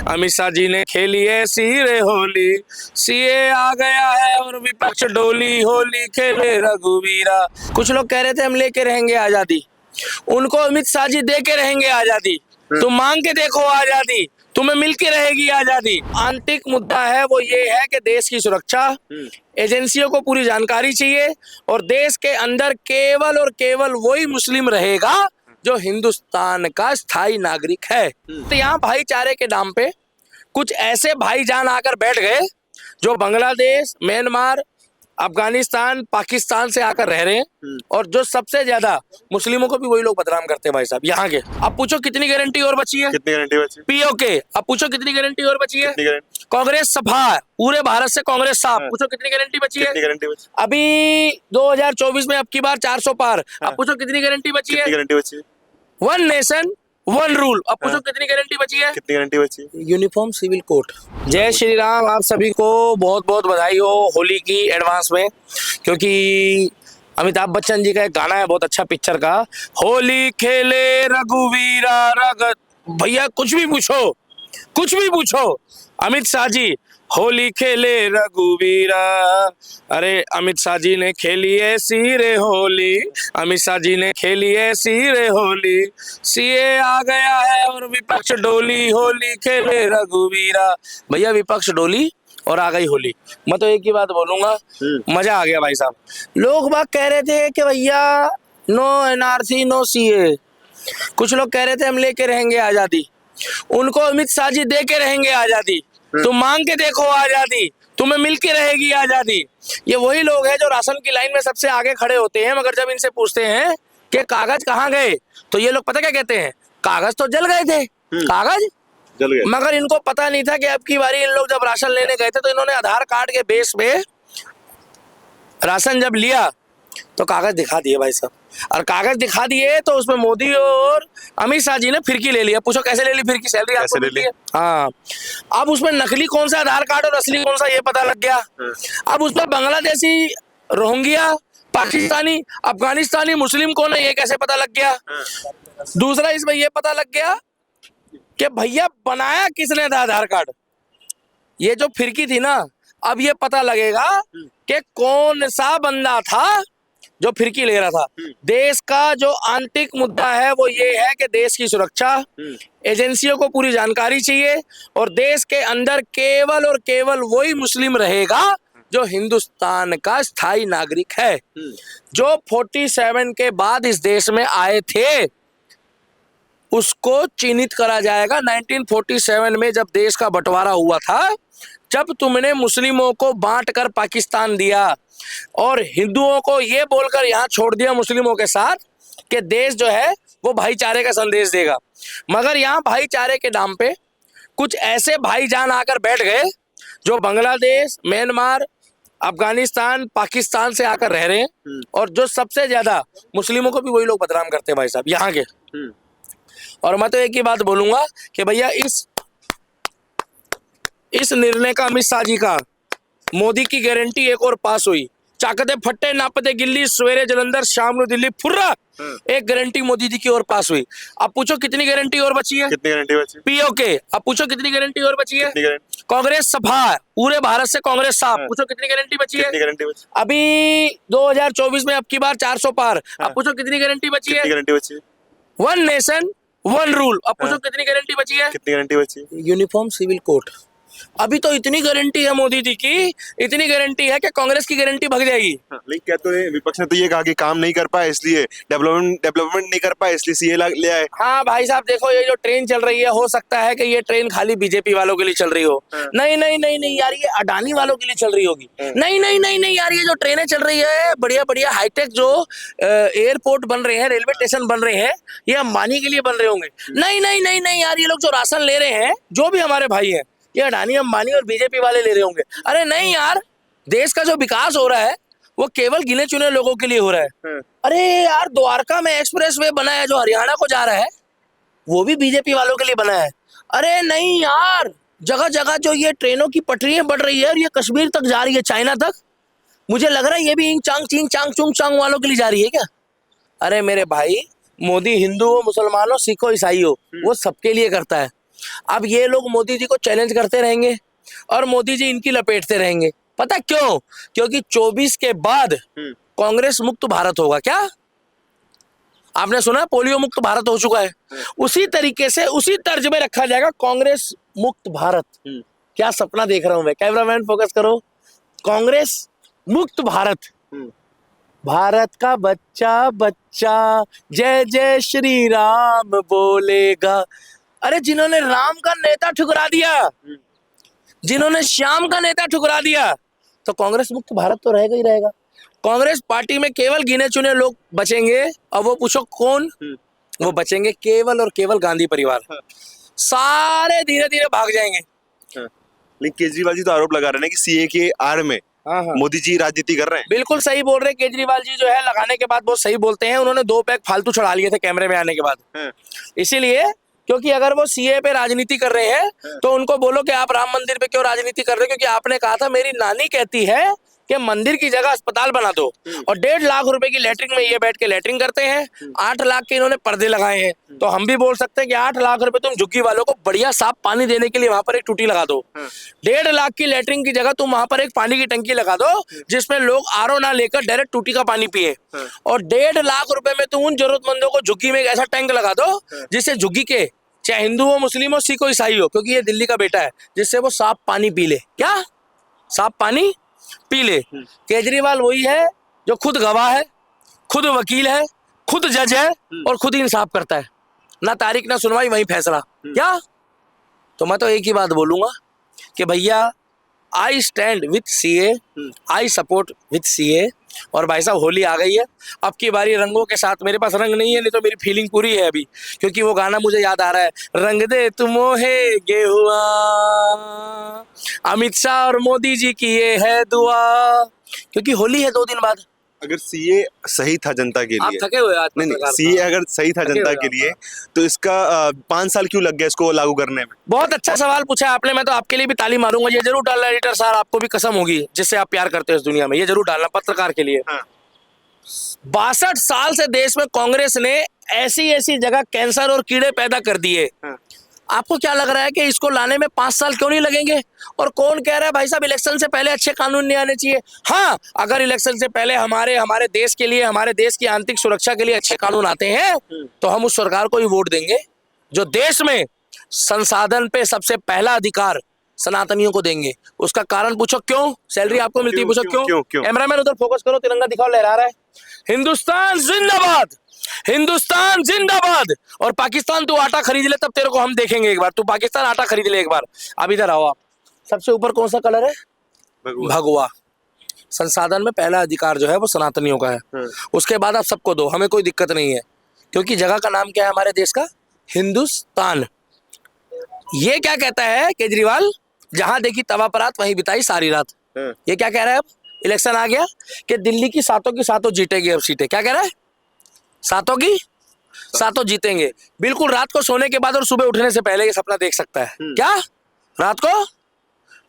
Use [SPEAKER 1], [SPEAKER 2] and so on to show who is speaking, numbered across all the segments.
[SPEAKER 1] अमित शाह जी ने खेली ऐसी रे होली, सीए आ गया है और विपक्ष डोली, होली खेले रघुवीरा। कुछ लोग कह रहे थे हम लेके रहेंगे आजादी, उनको अमित शाह जी दे के रहेंगे आजादी। तुम मांग के देखो आजादी, तुम्हें मिलके रहेगी आजादी। आंतरिक मुद्दा है वो ये है कि देश की सुरक्षा, एजेंसियों को पूरी जानकारी चाहिए और देश के अंदर केवल और केवल वही मुस्लिम रहेगा जो हिंदुस्तान का स्थायी नागरिक है। तो यहाँ भाईचारे के नाम पे कुछ ऐसे भाईजान आकर बैठ गए जो बांग्लादेश, म्यांमार, अफगानिस्तान, पाकिस्तान से आकर रह रहे हैं और जो सबसे ज्यादा मुस्लिमों को भी वही लोग बदनाम करते हैं भाई साहब यहाँ के। अब पूछो कितनी गारंटी और बची है?
[SPEAKER 2] कितनी गारंटी बची?
[SPEAKER 1] पीओके। अब पूछो कितनी गारंटी और बची है?
[SPEAKER 2] कितनी गारंटी?
[SPEAKER 1] कांग्रेस सफा, पूरे भारत से कांग्रेस साफ। पूछो कितनी गारंटी बची है?
[SPEAKER 2] कितनी गारंटी बची?
[SPEAKER 1] अभी 2024 में अब की बार 400 पार। अब पूछो कितनी गारंटी बची है?
[SPEAKER 2] कितनी गारंटी बची?
[SPEAKER 1] One nation one rule. अब पूछो कितनी गारंटी बची है?
[SPEAKER 2] कितनी गारंटी बची?
[SPEAKER 1] Uniform civil code. जय श्री राम। आप सभी को बहुत बहुत बधाई हो होली की एडवांस में, क्योंकि अमिताभ बच्चन जी का एक गाना है बहुत अच्छा पिक्चर का, होली खेले रघुवीरा रगत। भैया कुछ भी पूछो, कुछ भी पूछो, अमित शाह जी होली खेले रघुवीरा। अरे अमित शाह जी ने खेली ऐसी रे होली, अमित शाह जी ने खेली ऐसी रे होली, सीए आ गया है और विपक्ष डोली, होली खेले रघुवीरा। भैया विपक्ष डोली और आ गई होली। मैं तो एक ही बात बोलूंगा, मजा आ गया भाई साहब। लोग बात कह रहे थे कि भैया नो एनआरसी नो सीए, कुछ लोग कह रहे थे हम लेके रहेंगे आजादी, उनको अमित शाह जी दे के रहेंगे आजादी। तुम मांग के देखो आजादी, तुम्हें मिलके रहेगी आजादी। ये वही लोग हैं जो राशन की लाइन में सबसे आगे खड़े होते हैं, मगर जब इनसे पूछते हैं कि कागज कहाँ गए तो ये लोग पता क्या कहते हैं, कागज तो जल गए थे। कागज
[SPEAKER 2] जल गए।
[SPEAKER 1] मगर इनको पता नहीं था कि अब की बारी इन लोग जब राशन लेने गए थे तो इन्होंने आधार कार्ड के बेस पे राशन जब लिया तो कागज दिखा दिए भाई साहब, और कागज दिखा दिए तो उसमें मोदी और अमित शाह जी ने फिरकी ले लिया। पूछो कैसे ले ली फिरकी? सैलरी आपको मिलती है। हाँ, अब उसमें नकली कौन सा आधार कार्ड और असली कौन सा ये पता लग गया। अब उसमें बांग्लादेशी, रोहिंग्या, पाकिस्तानी, अफगानिस्तानी मुस्लिम कौन है ये कैसे पता लग गया। दूसरा इसमें ये पता लग गया कि भैया बनाया किसने था आधार कार्ड। ये जो फिरकी थी ना, अब ये पता लगेगा कि कौन सा बंदा था जो फिरकी ले रहा था। देश का जो आंतरिक मुद्दा है वो ये है कि देश की सुरक्षा, एजेंसियों को पूरी जानकारी चाहिए और देश के अंदर केवल और केवल वही मुस्लिम रहेगा जो हिंदुस्तान का स्थायी नागरिक है। जो 47 के बाद इस देश में आए थे उसको चिन्हित करा जाएगा। 1947 में जब देश का बंटवारा हुआ था, जब तुमने मुस्लिमों को बांट कर पाकिस्तान दिया और हिंदुओं को ये बोलकर यहाँ छोड़ दिया मुस्लिमों के साथ कि देश जो है वो भाईचारे का संदेश देगा, मगर यहाँ भाईचारे के नाम पे कुछ ऐसे भाईजान आकर बैठ गए जो बांग्लादेश, म्यांमार, अफगानिस्तान, पाकिस्तान से आकर रह रहे हैं और जो सबसे ज्यादा मुस्लिमों को भी वही लोग बदनाम करते हैं भाई साहब यहाँ के। और मैं तो एक ही बात बोलूंगा कि भैया इस निर्णय का अमित शाह जी का, मोदी की गारंटी एक और पास हुई। चाकते फट्टे नापते गिल्ली, सवेरे जलंधर शाम को दिल्ली फुर्रा, एक गारंटी मोदी जी की और पास हुई। अब पूछो कितनी गारंटी और बची है?
[SPEAKER 2] कितनी गारंटी बची?
[SPEAKER 1] पीओके। अब पूछो कितनी गारंटी और बची है?
[SPEAKER 2] कितनी गारंटी?
[SPEAKER 1] कांग्रेस सफा, पूरे भारत से कांग्रेस साफ। पूछो कितनी गारंटी बची है?
[SPEAKER 2] कितनी गारंटी बची?
[SPEAKER 1] अभी 2024 में अब की बार 400 पार। अब पूछो कितनी गारंटी बची है?
[SPEAKER 2] कितनी गारंटी बची?
[SPEAKER 1] One nation one rule. अब पूछो कितनी गारंटी बची है?
[SPEAKER 2] कितनी गारंटी बची?
[SPEAKER 1] Uniform civil code. अभी तो इतनी गारंटी है मोदी जी की, इतनी गारंटी है कि कांग्रेस की गारंटी भग जाएगी।
[SPEAKER 2] लेकिन क्या तो विपक्ष ने तो ये कहा कि काम नहीं कर पाए इसलिए, डेवलपमेंट नहीं कर पाए इसलिए सीए ले आए।
[SPEAKER 1] हाँ भाई साहब देखो, ये जो ट्रेन चल रही है हो सकता है कि ये ट्रेन खाली बीजेपी वालों के लिए चल रही हो। नहीं नहीं नहीं नहीं यार, ये अडानी वालों के लिए चल रही होगी। नहीं नहीं नहीं नहीं यार, ये जो ट्रेनें चल रही है बढ़िया बढ़िया हाईटेक जो एयरपोर्ट बन रहे हैं, रेलवे स्टेशन बन रहे हैं, ये अंबानी के लिए बन रहे होंगे। नहीं नहीं नहीं नहीं यार, ये लोग जो राशन ले रहे हैं, जो भी हमारे भाई हैं, ये अडानी, अंबानी और बीजेपी वाले ले रहे होंगे। अरे नहीं यार, देश का जो विकास हो रहा है वो केवल गिने चुने लोगों के लिए हो रहा है। अरे यार, द्वारका में एक्सप्रेस वे बना है जो हरियाणा को जा रहा है, वो भी बीजेपी वालों के लिए बना है। अरे नहीं यार, जगह जगह जो ये ट्रेनों की पटरियां बढ़ रही है और ये कश्मीर तक जा रही है, चाइना तक, मुझे लग रहा है ये भी इंग चांग चींग चांग चुंग चांग वालों के लिए जा रही है क्या। अरे मेरे भाई, मोदी हिंदू हो, मुसलमान हो, सिख हो, ईसाई हो, वो सबके लिए करता है। अब ये लोग मोदी जी को चैलेंज करते रहेंगे और मोदी जी इनकी लपेटते रहेंगे। पता क्यों? क्योंकि 24 के बाद कांग्रेस मुक्त भारत होगा। क्या आपने सुना? पोलियो मुक्त भारत हो चुका है। उसी तरीके से उसी तर्ज में रखा जाएगा कांग्रेस मुक्त भारत। क्या सपना देख रहा हूं मैं। कैमरामैन फोकस करो। कांग्रेस मुक्त भारत। भारत का बच्चा बच्चा जय जय श्री राम बोलेगा। अरे जिन्होंने राम का नेता ठुकरा दिया, जिन्होंने श्याम का नेता ठुकरा दिया, तो कांग्रेस मुक्त भारत तो रहेगा ही रहेगा। कांग्रेस पार्टी में केवल गिने चुने लोग बचेंगे और वो पूछो कौन? वो बचेंगे केवल और केवल गांधी परिवार। सारे धीरे धीरे भाग जाएंगे।
[SPEAKER 2] लेकिन केजरीवाल जी तो आरोप लगा रहे हैं कि सीए के आड़ में मोदी जी राजनीति कर रहे हैं।
[SPEAKER 1] बिल्कुल सही बोल रहे हैं केजरीवाल जी, जो है लगाने के बाद बहुत सही बोलते हैं। उन्होंने 2 पैक फालतू चढ़ा लिए थे कैमरे में आने के बाद। इसीलिए क्योंकि अगर वो सीए पे राजनीति कर रहे हैं तो उनको बोलो कि आप राम मंदिर पे क्यों राजनीति कर रहे हैं, क्योंकि आपने कहा था मेरी नानी कहती है कि मंदिर की जगह अस्पताल बना दो। और 1.5 लाख रुपए की लैट्रिन में ये बैठ के लैट्रिन करते हैं। 8 लाख के इन्होंने पर्दे लगाए हैं। तो हम भी बोल सकते हैं कि 8 लाख रुपए तुम झुग्गी वालों को बढ़िया साफ पानी देने के लिए वहां पर एक टूटी लगा दो। 1.5 लाख की लैट्रिन की जगह तुम वहां पर एक पानी की टंकी लगा दो जिसमें लोग आरओ ना लेकर डायरेक्ट टूटी का पानी पिए। और 1.5 लाख रुपए में तुम उन जरूरतमंदों को झुग्गी में एक ऐसा टैंक लगा दो जिससे झुग्गी के चाहे हिंदू हो, मुस्लिम हो, सिख हो, ईसाई हो, क्योंकि ये दिल्ली का बेटा है, जिससे वो साफ पानी पी ले। क्या? साफ पानी पी ले। केजरीवाल वही है जो खुद गवाह है, खुद वकील है, खुद जज है और खुद ही इंसाफ करता है। ना तारीख ना सुनवाई, वही फैसला। क्या? तो मैं तो एक ही बात बोलूंगा कि भैया I stand with CA, I support with CA. और भाई साहब होली आ गई है, अब की बारी रंगों के साथ। मेरे पास रंग नहीं है, नहीं तो मेरी फीलिंग पूरी है अभी, क्योंकि वो गाना मुझे याद आ रहा है, रंग दे तुम हे गेहुआ, अमित शाह और मोदी जी की ये है दुआ। क्योंकि होली है 2 दिन बाद।
[SPEAKER 2] अगर सीए सही था जनता के
[SPEAKER 1] आप
[SPEAKER 2] लिए,
[SPEAKER 1] थके हुए आज?
[SPEAKER 2] नहीं सीए अगर सही था जनता के लिए तो इसका 5 साल क्यों लग गया इसको लागू करने में?
[SPEAKER 1] बहुत अच्छा सवाल पूछा आपने। मैं तो आपके लिए भी ताली मारूंगा। ये जरूर डालना एडिटर साहब, आपको भी कसम होगी जिससे आप प्यार करते हो इस दुनिया में, ये जरूर डालना पत्रकार के लिए। 62 साल से देश में कांग्रेस ने ऐसी ऐसी जगह कैंसर और कीड़े पैदा कर दिए। आपको क्या लग रहा है कि इसको लाने में 5 साल क्यों नहीं लगेंगे? और कौन कह रहा है भाई साहब इलेक्शन से पहले अच्छे कानून नहीं आने चाहिए? हाँ, अगर इलेक्शन से पहले हमारे देश के लिए, हमारे देश की आंतरिक सुरक्षा के लिए अच्छे कानून आते हैं तो हम उस सरकार को ही वोट देंगे जो देश में संसाधन पे सबसे पहला अधिकार सनातनियों को देंगे। उसका कारण पूछो क्यों? सैलरी आपको मिलती है, पूछो क्यों? कैमरामैन उधर फोकस करो, तिरंगा दिखाओ, लहरा रहा है। हिंदुस्तान जिंदाबाद, हिंदुस्तान जिंदाबाद। और पाकिस्तान तू आटा खरीद ले तब तेरे को हम देखेंगे एक बार। तू पाकिस्तान आटा खरीद ले एक बार। अब इधर आओ आप। सबसे ऊपर कौन सा कलर है? भगवा। संसाधन में पहला अधिकार जो है वो सनातनियों का है। उसके बाद आप सबको दो, हमें कोई दिक्कत नहीं है, क्योंकि जगह का नाम क्या है हमारे देश का? हिंदुस्तान। ये क्या कहता है केजरीवाल? जहां देखी तवा परात वहीं बिताई सारी रात। ये क्या कह रहा है? अब इलेक्शन आ गया कि दिल्ली की सातों जीतेगी अब सीटें। क्या कह रहा है? सातों की सातों जीतेंगे। बिल्कुल रात को सोने के बाद और सुबह उठने से पहले ये सपना देख सकता है। क्या? रात को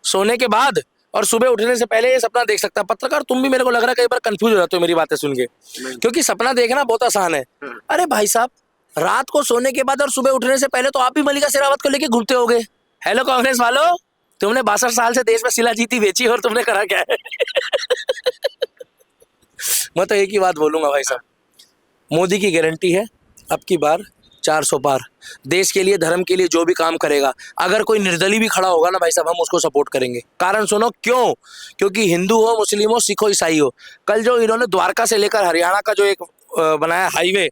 [SPEAKER 1] सोने के बाद और सुबह उठने से पहले ये सपना देख सकता है। पत्रकार तुम भी, मेरे को लग रहा है कई बार कंफ्यूज हो जाते हो मेरी बातें सुन के, क्योंकि सपना देखना बहुत आसान है। अरे भाई साहब, रात को सोने के बाद और सुबह उठने से पहले तो आप भी मल्लिका शेरावत को लेके घूमते होगे। हेलो कांग्रेस वालों, तुमने 62 साल से देश में शिला जीती बेची और तुमने करा क्या है? मैं तो एक ही बात बोलूंगा भाई साहब, मोदी की गारंटी है अब की बार 400 पार। देश के लिए, धर्म के लिए जो भी काम करेगा, अगर कोई निर्दलीय भी खड़ा होगा ना भाई साहब, हम उसको सपोर्ट करेंगे। कारण सुनो क्यों? क्योंकि हिंदू हो, मुस्लिम हो, सिख हो, ईसाई हो, कल जो इन्होंने द्वारका से लेकर हरियाणा का जो एक बनाया हाईवे,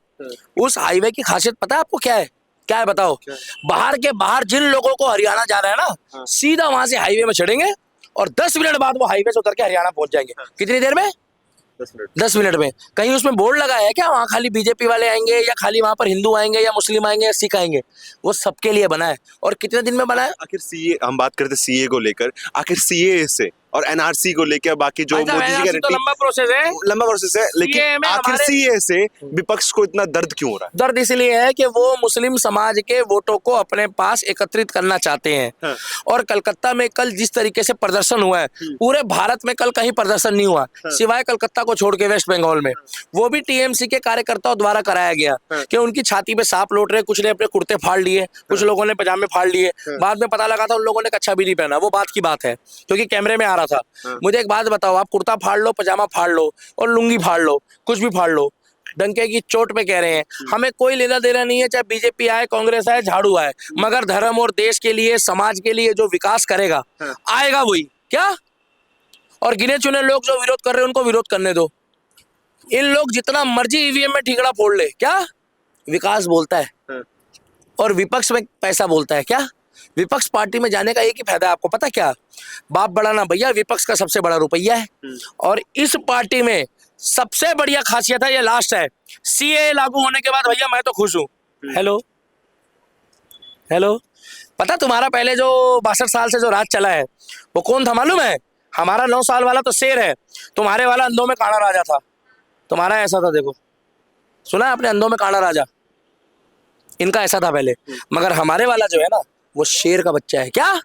[SPEAKER 1] उस हाईवे की खासियत पता है आपको क्या है? क्या है बताओ? बाहर के बाहर जिन लोगों को हरियाणा जाना है ना, सीधा वहां से हाईवे में चढ़ेंगे और 10 मिनट बाद वो हाईवे से उतर के हरियाणा पहुंच जाएंगे। कितनी देर में? 10 मिनट में। कहीं उसमें बोर्ड लगा है क्या वहाँ खाली बीजेपी वाले आएंगे या खाली वहाँ पर हिंदू आएंगे या मुस्लिम आएंगे या सिख आएंगे? वो सबके लिए बना है। और कितने दिन में बना है?
[SPEAKER 2] आखिर सीए, हम बात करते सीए को लेकर, आखिर सीए से और एनआरसी को लेकर बाकी जो
[SPEAKER 1] भाई साहब,
[SPEAKER 2] मोदी जी
[SPEAKER 1] NRC तो
[SPEAKER 2] गारंटी,
[SPEAKER 1] लंबा प्रोसेस है।
[SPEAKER 2] लंबा प्रोसेस है, लेकिन
[SPEAKER 1] CAA में
[SPEAKER 2] आखिर
[SPEAKER 1] हमारे-
[SPEAKER 2] सीए से विपक्ष को इतना दर्द क्यों हो रहा
[SPEAKER 1] दर्द इसलिए है कि वो मुस्लिम समाज के वोटों को अपने पास एकत्रित करना चाहते हैं।
[SPEAKER 2] हाँ।
[SPEAKER 1] और कलकत्ता में कल जिस तरीके से प्रदर्शन हुआ है, पूरे भारत में कल कहीं प्रदर्शन नहीं हुआ, सिवाय कलकत्ता को छोड़ के वेस्ट बंगाल में। वो भी टीएमसी के कार्यकर्ताओं द्वारा कराया गया कि उनकी छाती पे सांप लौट रहे, कुछ ने अपने कुर्ते फाड़ लिए, कुछ लोगों ने पजामे फाड़ लिए। बाद में पता लगा था उन लोगों ने कच्छा भी नहीं पहना, वो बात की बात है, क्योंकि कैमरे में आ रहा था। मुझे एक बात बताओ, आप कुर्ता फाड़ लो, पजामा फाड़ लो और लुंगी फाड़ लो, कुछ भी फाड़ लो, डंके की चोट पे कह रहे हैं, हमें कोई लेना देना नहीं है, चाहे बीजेपी आए, कांग्रेस आए, झाड़ू आए, मगर धर्म और देश के लिए, समाज के लिए जो विकास करेगा आएगा वही। क्या? और गिने चुने लोग जो विरोध कर रहे हैं उनको विरोध करने दो। इन लोग जितना मर्जी ईवीएम में ठीकरा फोड़ ले, क्या विकास बोलता है और विपक्ष में पैसा बोलता है। क्या विपक्ष पार्टी में जाने का एक ही फायदा है आपको पता क्या? बाप बड़ा ना भैया, विपक्ष का सबसे बड़ा रुपया है। और इस पार्टी में सबसे बढ़िया खासियत है, ये लास्ट है, सीए लागू होने के बाद भैया मैं तो खुश हूं। हेलो हेलो, पता तुम्हारा पहले जो 62 साल से जो राज चला है वो कौन था मालूम है? हमारा 9 साल वाला तो शेर है, तुम्हारे वाला अंधों में काना राजा था। तुम्हारा ऐसा था, देखो सुना है आपने, अंधों में काना राजा, इनका ऐसा था पहले। मगर हमारे वाला जो है ना, वो शेर का बच्चा है। क्या?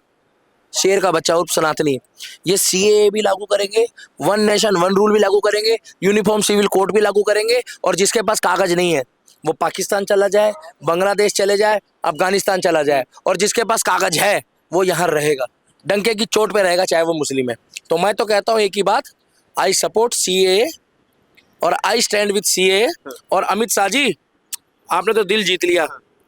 [SPEAKER 1] शेर का बच्चा उर्फ सनातनी। ये सीए भी लागू करेंगे, वन नेशन वन रूल भी लागू करेंगे, यूनिफॉर्म सिविल कोड भी लागू करेंगे, और जिसके पास कागज नहीं है वो पाकिस्तान चला जाए, बांग्लादेश चले जाए, अफगानिस्तान चला जाए, और जिसके पास कागज है वो यहाँ रहेगा, डंके की चोट पे रहेगा, चाहे वो मुस्लिम है। तो मैं तो कहता हूँ एक ही बात, आई सपोर्ट सीए और आई स्टैंड विद सीए। और अमित शाह जी, आपने तो दिल जीत लिया।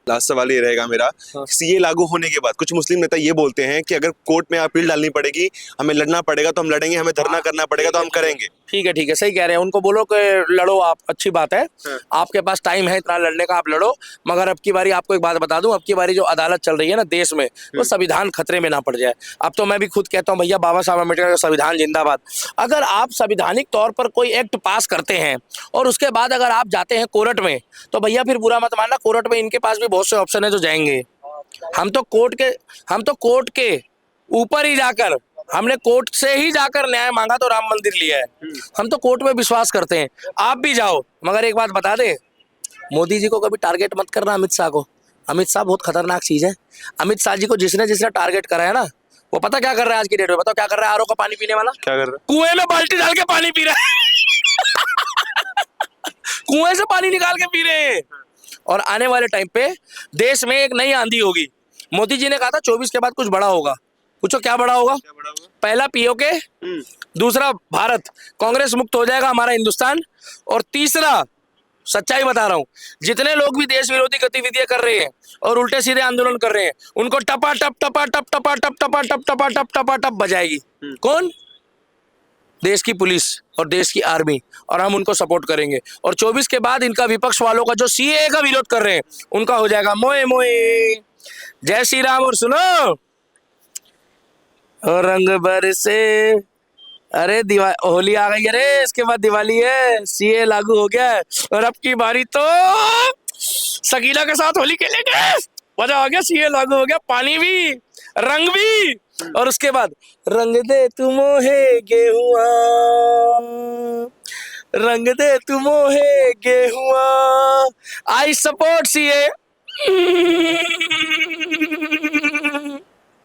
[SPEAKER 2] लास्ट सवाल ये रहेगा मेरा, सीए लागू होने के बाद कुछ मुस्लिम नेता ये बोलते हैं कि अगर कोर्ट में अपील डालनी पड़ेगी, हमें लड़ना पड़ेगा तो हम लड़ेंगे, हमें धरना करना पड़ेगा तो हम करेंगे।
[SPEAKER 1] ठीक है, सही कह रहे हैं, उनको बोलो कि लड़ो आप, अच्छी बात है, आपके पास टाइम है इतना लड़ने का, आप लड़ो। मगर अब की बारी आपको एक बात बता दूं, अब की बारी जो अदालत चल रही है ना देश में, वो संविधान खतरे में ना पड़ जाए। अब तो मैं भी खुद कहता हूं भैया, बाबा साहब अम्बेडकर का संविधान जिंदाबाद। अगर आप संवैधानिक तौर पर कोई एक्ट पास करते हैं और उसके बाद अगर आप जाते हैं कोर्ट में, तो भैया फिर बुरा मत मानना, कोर्ट में इनके पास भी बहुत से ऑप्शन है जो जाएंगे। हम तो कोर्ट के ऊपर ही जाकर, हमने कोर्ट से ही जाकर न्याय मांगा तो राम मंदिर लिया है। हम तो कोर्ट में विश्वास करते हैं, आप भी जाओ। मगर एक बात बता दे, मोदी जी को कभी टारगेट मत करना, अमित शाह को। अमित शाह बहुत खतरनाक चीज है। अमित शाह जी को जिसने टारगेट करा है ना, वो पता क्या कर रहा है आज की डेट में? बताओ क्या कर रहा है? आरओ का पानी पीने वाला
[SPEAKER 2] क्या कर रहा है?
[SPEAKER 1] कुएं में बाल्टी डाल के पानी पी रहा है कुएं से पानी निकाल के पी रहे हैं। और आने वाले टाइम पे देश में एक नई आंधी होगी। मोदी जी ने कहा था 24 के बाद कुछ बड़ा होगा। पूछो क्या बड़ा होगा? पहला पीओके, दूसरा भारत कांग्रेस मुक्त हो जाएगा हमारा हिंदुस्तान, और तीसरा, सच्चाई बता रहा हूं, जितने लोग भी देश विरोधी गतिविधियां कर रहे हैं और उल्टे सीधे आंदोलन कर रहे हैं, उनको टपा टप टपा टप टपा टप टपा टप टपा टप टपा टप बजाएगी। कौन? देश की पुलिस और देश की आर्मी, और हम उनको सपोर्ट करेंगे। और 24 के बाद इनका विपक्ष वालों का जो सीए का विरोध कर रहे हैं, उनका हो जाएगा मोए मोए। जय श्री राम। और सुनो, और रंग बरसे, अरे होली आ गई, अरे इसके बाद दिवाली है, सीए लागू हो गया है, और अब की बारी तो सकीना के साथ होली खेलेंगे। मजा आ गया, सीए लागू हो गया, पानी भी, रंग भी, और उसके बाद रंग दे तू मोहे गेहुआ, रंग दे तू मोहे गेहुआ, आई सपोर्ट सीए।